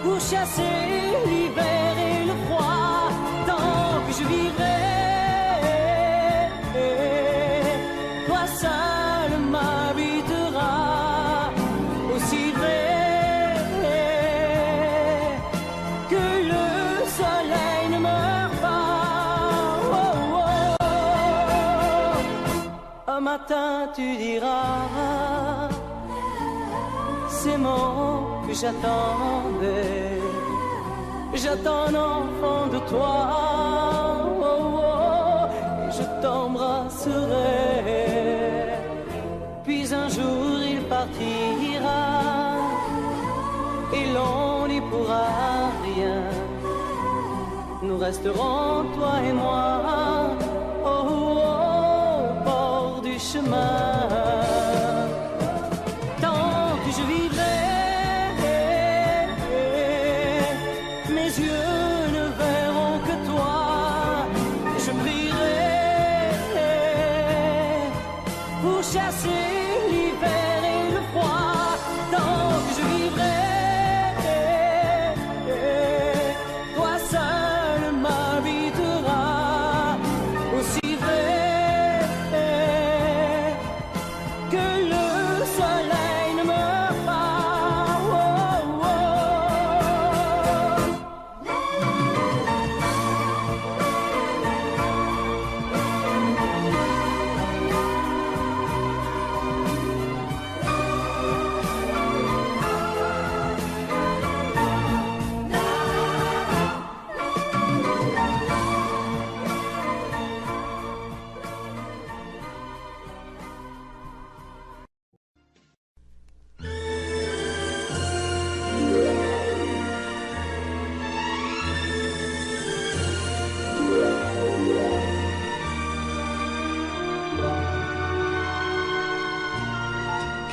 [SPEAKER 2] pour chasser l'hiver et le froid. Tant que je vivrai, toi seul m'habiteras. Aussi vrai que le soleil ne meurt pas. Un matin tu diras ces mots que j'attendais. J'attends un enfant de toi, et je t'embrasserai. Puis un jour il partira, et l'on n'y pourra rien. Nous resterons, toi et moi, au bord du chemin. Tant que je vivrai, mes yeux ne verront que toi. Je prierai pour chasser l'hiver et le froid. Tant que je vivrai, toi seul m'habiteras. Aussi vrai que le soleil ne meurt pas.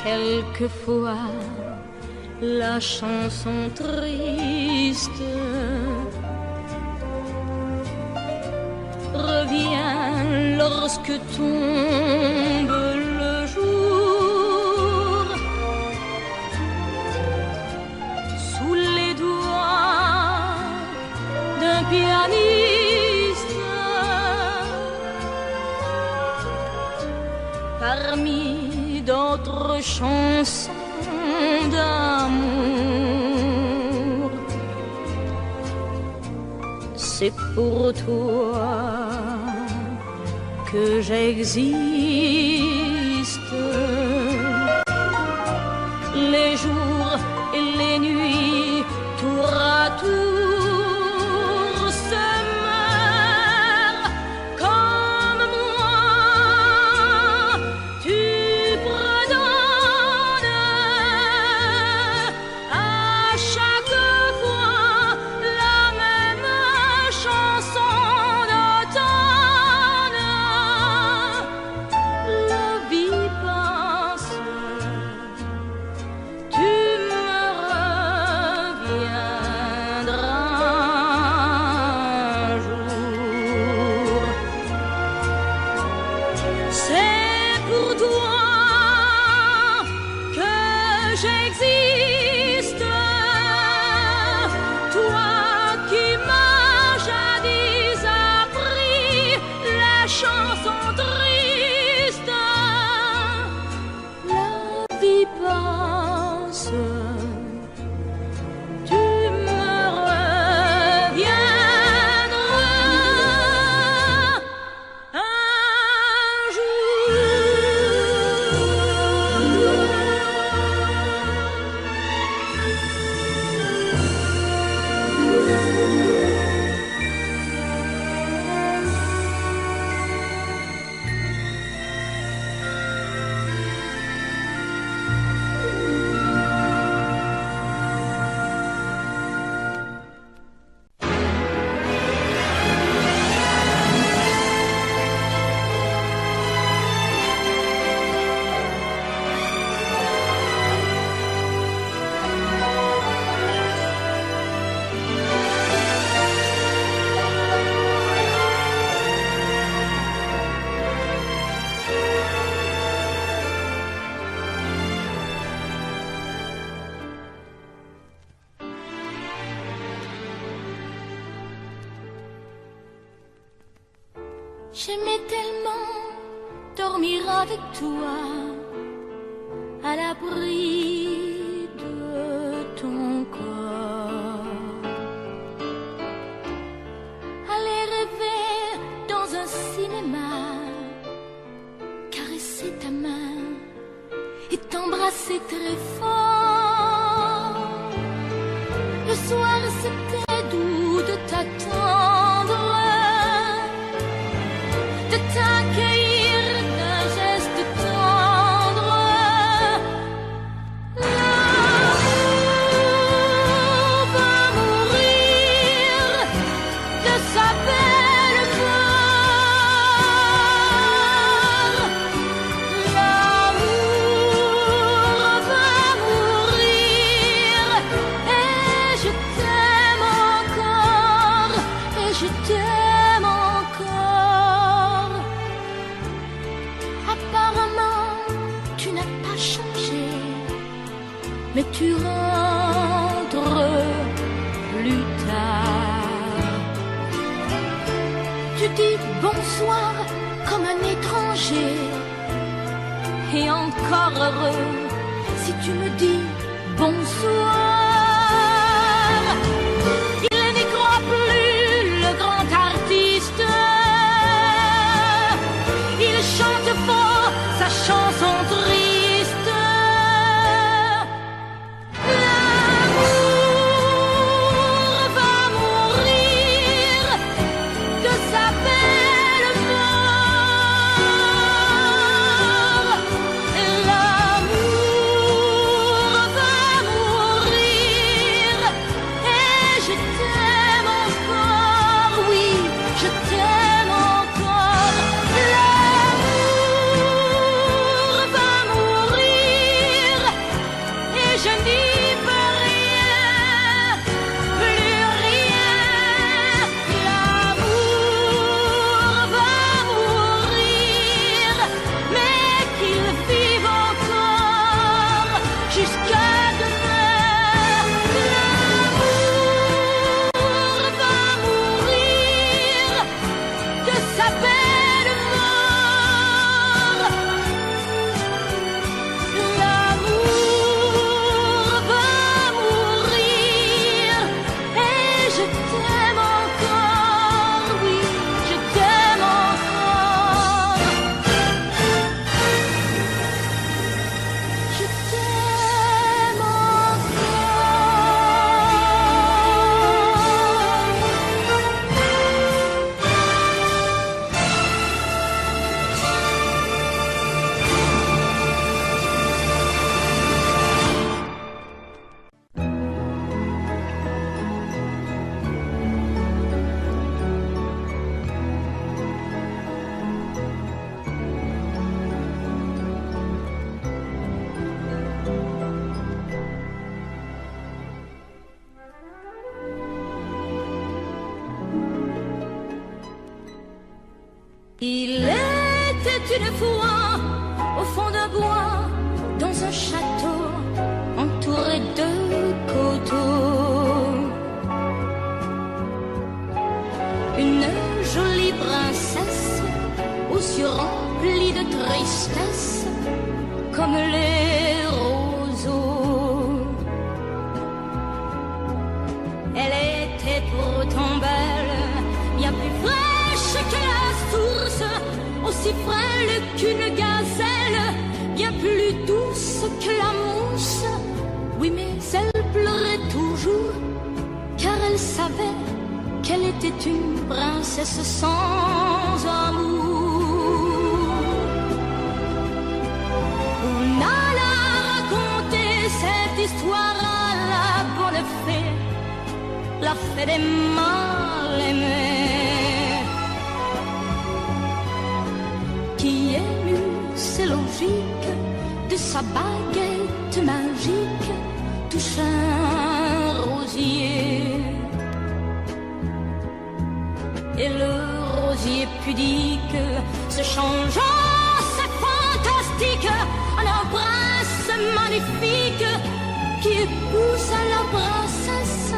[SPEAKER 4] Quelquefois, la chanson triste revient lorsque tombe le jour. Sous les doigts d'un pianiste, parmi d'autres chansons d'amour. C'est pour toi que j'existe. Les jours et les nuits, tour à tour, se meurent comme moi. Tu redonnes à chaque fois la même chanson d'automne. La vie passe, tu me reviendras un jour. C'est pour toi que j'existe, toi qui m'as jadis appris la chanson triste. La vie passe, tu me reviendras un jour. J'aimais tellement dormir avec toi, à l'abri de ton corps. Aller rêver dans un cinéma, caresser ta main et t'embrasser très fort. Le soir c'était doux de t'attendre, de t'accueillir d'un geste tendre. L'amour va mourir de sa belle mort. L'amour va mourir et je t'aime encore, et je t'aime encore. Apparemment, tu n'as pas changé, mais tu rentres plus tard. Tu dis bonsoir comme un étranger, et encore heureux si tu me dis bonsoir. Il n'y croit plus, le grand artiste. Il chante fort sa chanson triste. L'amour va mourir de sa belle mort. L'amour va mourir et je t'aime encore, oui, je t'aime encore. L'amour va mourir et je n'y peux rien, plus rien. L'amour va mourir, mais qu'il vive encore jusqu'à demain. L'amour va mourir de sa belle mort. L'amour va mourir et je t'aime encore, oui, je t'aime encore. Je t'aime Il était une fois au fond d'un bois, dans un château entouré de coteaux. Une jolie princesse aux yeux remplis de tristesse, comme les roseaux. Elle était pourtant belle, bien plus fraîche que la source, aussi frêle qu'une gazelle, bien plus douce que la mousse. Oui, mais elle pleurait toujours, car elle savait qu'elle était une princesse sans amour. On alla raconter cette histoire à la bonne fée, la fée des mal-aimés, qui émut, c'est logique, de sa baguette magique touche un rosier. Et le rosier pudique se change en sac fantastique, en un prince magnifique qui épouse la princesse.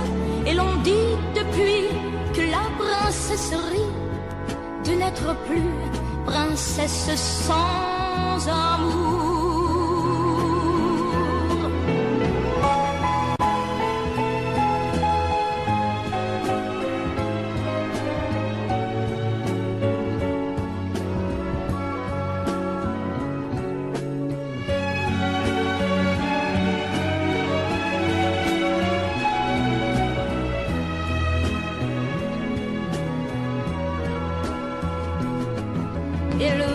[SPEAKER 4] Et l'on dit depuis que la princesse rit de n'être plus princesse sans amour. Et le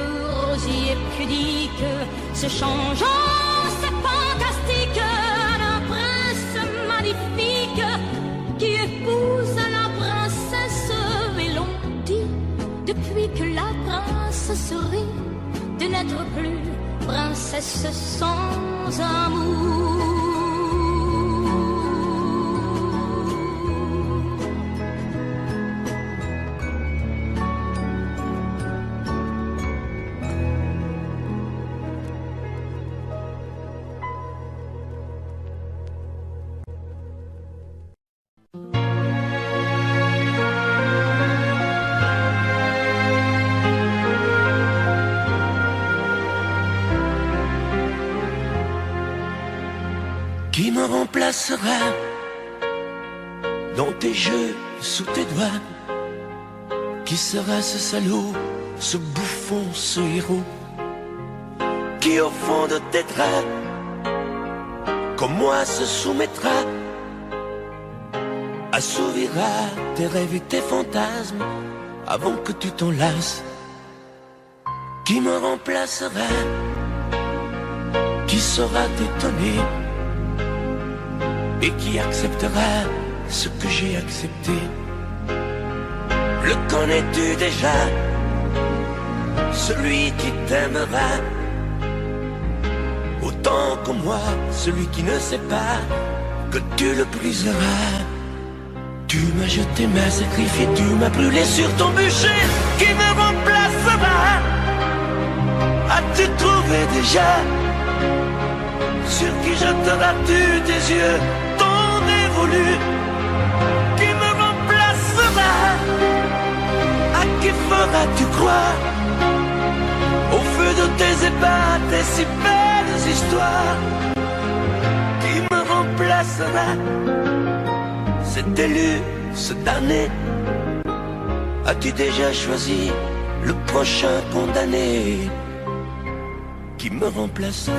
[SPEAKER 4] rosier pudique se changeant, c'est fantastique, un prince magnifique qui épouse la princesse. Et l'on dit, depuis que la princesse rit, de n'être plus princesse sans amour.
[SPEAKER 1] Qui me remplacera dans tes jeux, sous tes doigts? Qui sera ce salaud, ce bouffon, ce héros? Qui au fond de tes draps, comme moi, se soumettra, assouvira tes rêves et tes fantasmes avant que tu t'en lasses? Qui me remplacera? Qui saura t'étonner et qui acceptera ce que j'ai accepté? Le connais-tu déjà, celui qui t'aimera autant que moi, celui qui ne sait pas que tu le briseras? Tu m'as jeté, m'as sacrifié, tu m'as brûlé sur ton bûcher. Qui me remplacera? As-tu trouvé déjà sur qui jetteras-tu tes yeux, ton dévolu? Qui me remplacera? À qui feras-tu croire au feu de tes ébats, tes si belles histoires? Qui me remplacera? Cet élu, ce damné, as-tu déjà choisi le prochain condamné? Qui me remplacera?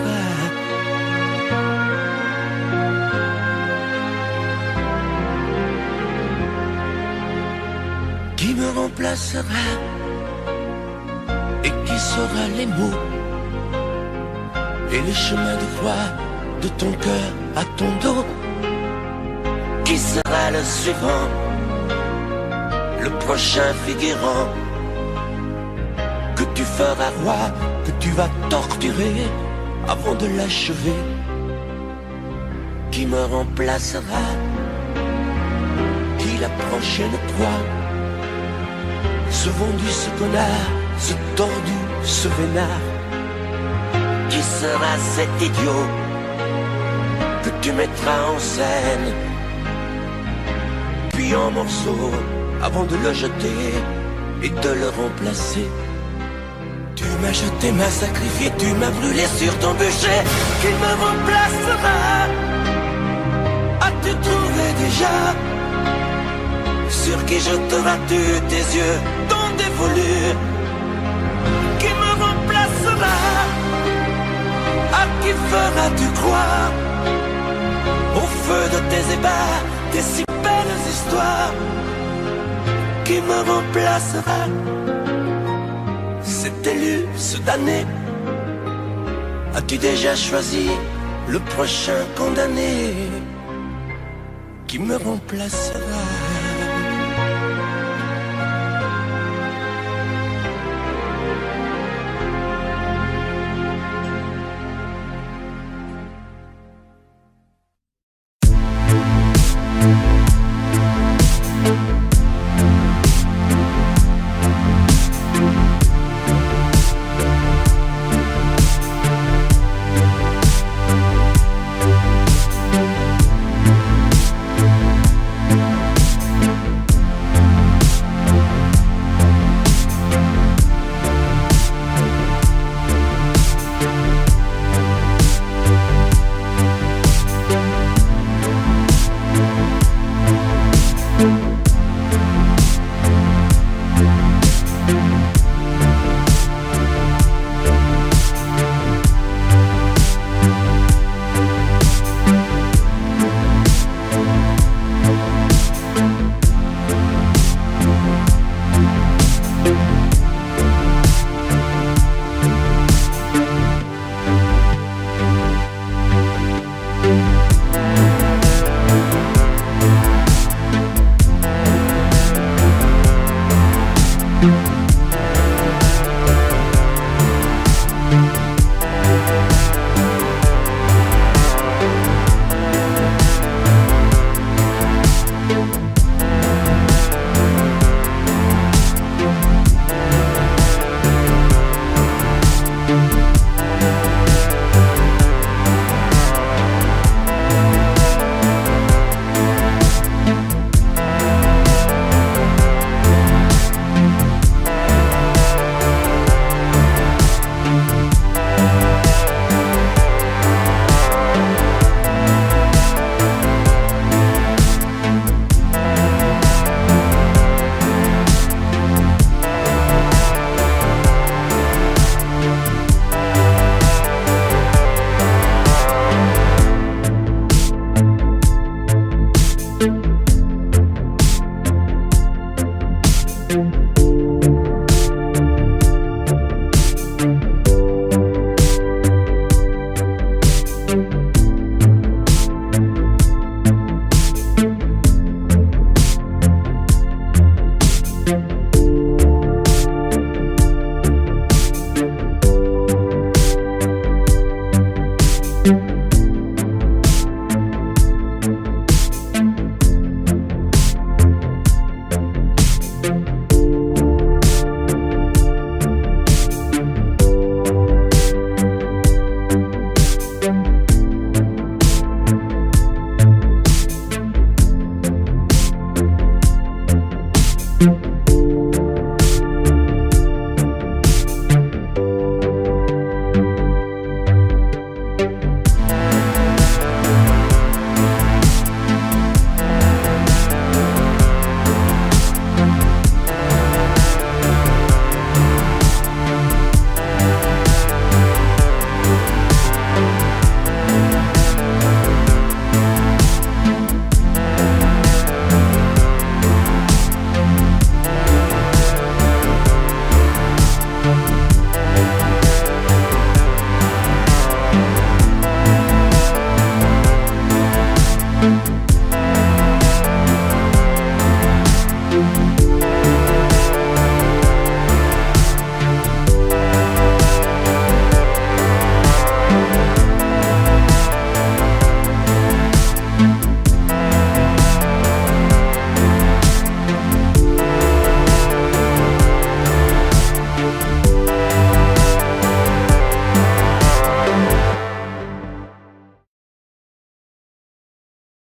[SPEAKER 1] Qui me remplacera et qui saura les mots et les chemins de croix de ton cœur à ton dos? Qui sera le suivant, le prochain figurant que tu feras roi, que tu vas torturer avant de l'achever? Qui me remplacera? Qui la prochaine proie? Ce vendu, ce connard, ce tordu, ce vénard? Qui sera cet idiot que tu mettras en scène, puis en morceaux, avant de le jeter et de le remplacer? Tu m'as jeté, m'as sacrifié, tu m'as brûlé sur ton bûcher. Qui me remplacera? As-tu trouvé déjà sur qui jetteras-tu tes yeux, ton dévolu? Qui me remplacera? À qui feras-tu croire au feu de tes ébats, tes si belles histoires? Qui me remplacera? Cet élu, ce damné, as-tu déjà choisi le prochain condamné? Qui me remplacera?